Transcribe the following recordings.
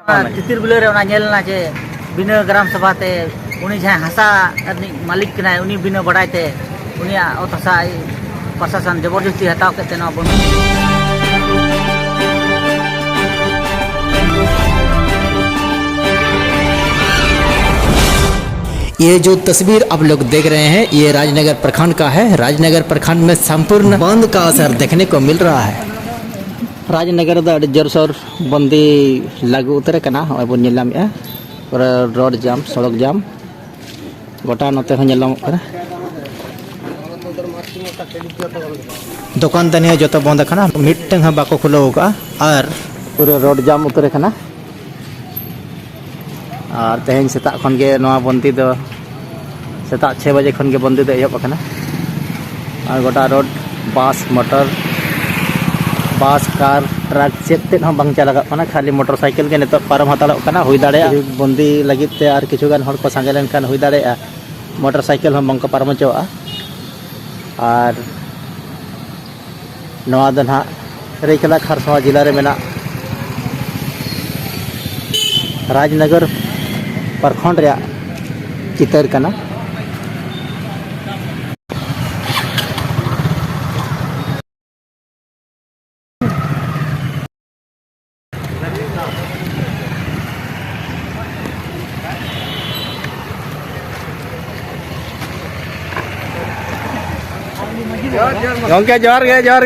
तितिर बिले रे ना जे बिना ग्राम सभा ते उनी जहाँ हसा मालिक कना उनी बिना बड़ाते उनी अत हसा प्रशासन जबरदस्ती हटाव के बन। ये जो तस्वीर आप लोग देख रहे हैं ये राजनगर प्रखंड का है। राजनगर प्रखंड में संपूर्ण बंद का असर देखने को मिल रहा है। राजनगर जोरसोर बंदी लागू उतर कना बन पूरा रोड जाम सड़क जाम गोटा नोते दुकान तनिया जो बंद है मिट्टन बाको खुलो और पूरा रोड जाम उतर कना और तेहन सेता खन के नवा बंदी दो सेता 6 बजे खन के बंदी दो एहब अकना और गोटा road bus motor bus car truck चेत हम बंग चला कना खाली मोटरसाइकिल के नितो पारम हताड़ो कना हुई दाड़े बंदी लगित ते और किछु गान हर को संगे लेनखान हुई दाड़े मोटरसाइकिल हम बंग को पारम चोआ और नवा दन हा रेखला खरसवा जिला रे मेना राजनगर प्रखंड रे चितर कना। गंके जोर गे जोर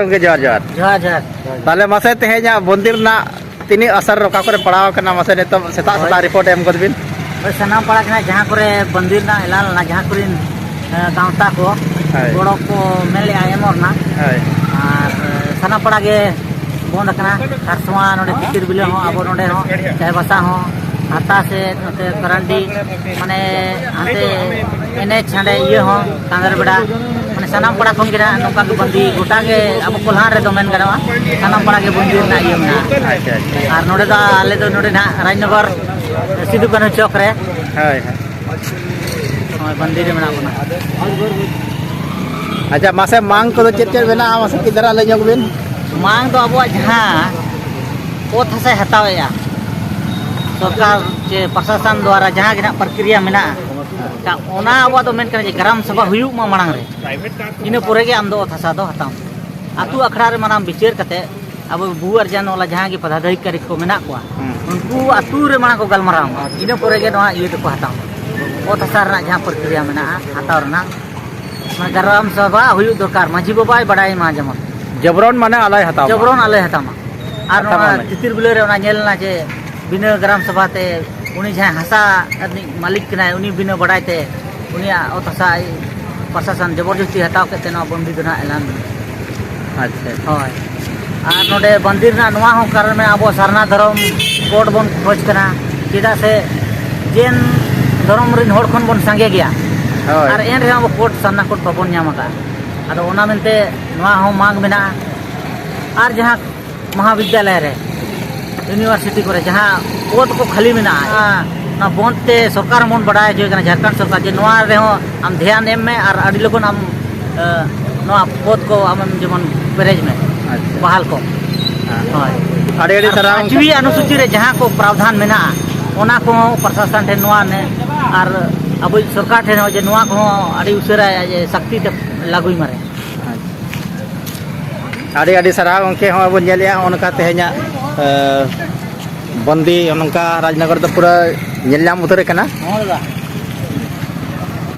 उनके जोर जोर जहाँ जहाँ ताले मसे तेहेजा बंदिर ना तिनी असर रोका करे पड़ाव कना मसे ने तो सेता सेता रिपोर्ट एम कर बिन सनाम पड़ा कना जहाँ करे बंदिर ना एलाल ना जहाँ करे गांवता को गोड़ो को मेले एमर ना और सनाम पड़ा के बंद कना खरसवा नोडे तितिर बिले हो अब नोडे हो चाय बसा हो हाता से नोते करंडी माने हाते एने छांडे ये हो कांदर बेड़ा माने सनाम पड़ा खन गिरा नोका के बंदी गोटा के अब कोल्हान रे दोमेन गड़वा सनाम पड़ा के बंदी ना ये ना और नोडे दा आले दो नोडे ना राजनगर सिद्धू कान्हू चौक रे हाय हाय बंदी रे मेना बना। अच्छा मासे मांग को चेत बेना मासे किधर ले जग बिन मांग तो अब जहाँ ओत हसे हतावेया सरकार जे प्रशासन द्वारा जहाँ गिना प्रक्रिया मेना का ओना अब तो मेन करे ग्राम सभा हुयु मा मांग रे इन पोरे के आम दो ओत हसा दो हताम आतु अखड़ा रे मानाम विचार कते अब बुआर जान वाला जहाँ के पदाधिकारी को मेना को उनको आतु रे माना को गलमराव इन पोरे के नवा ये को हताम ओत हसा रे जहाँ प्रक्रिया मेना हताव रना ग्राम सभा हुयु दरकार माजी बाबाई बड़ाई मा जमन जबरन माने आलाय हताव जबरन आले हतामा और तितिर बिले रे ना जे बिना ग्राम सभा ते उनी जहाँ हसा मालिक कना उनी बिना बड़ाते उनी अत हसा प्रशासन जबरदस्ती हटाव के बंदी दो ना एलान। अच्छा हय और नोडे बंदिर ना नवा हो कारण में अब सारना धर्म कोड बन खोज कना चेदा से जेन धर्म रिन होड़ खन बन संगे गया और एन रे अब कोड सारना कोड बाबन नाम का अदो ओना मेनते नवा हो मांग मेना और जहाँ महाविद्यालय रे यूनिवर्सिटी को जहाँ पद को खाली मेना ना बंद ते सरकार मन बड़ा जो झारखंड सरकार जे नवा रे हो आम ध्यान एम में और अड़ी लगन आम नवा पद को आम जेमन पेरेज में बहाल को अड़ी अड़ी तरह पांचवी अनुसूची रे जहाँ को प्रावधान मेना ओना को प्रशासन ठे नवा ने और अब सरकार ठे जे नवा को अड़ी उसरा जे शक्ति ते लागुई मारे अड़ी अड़ी सराह उनके हो बन जेलिया उनका तेहेजा बंदी उनका राजनगर तो पूरा नेलाम उतर कना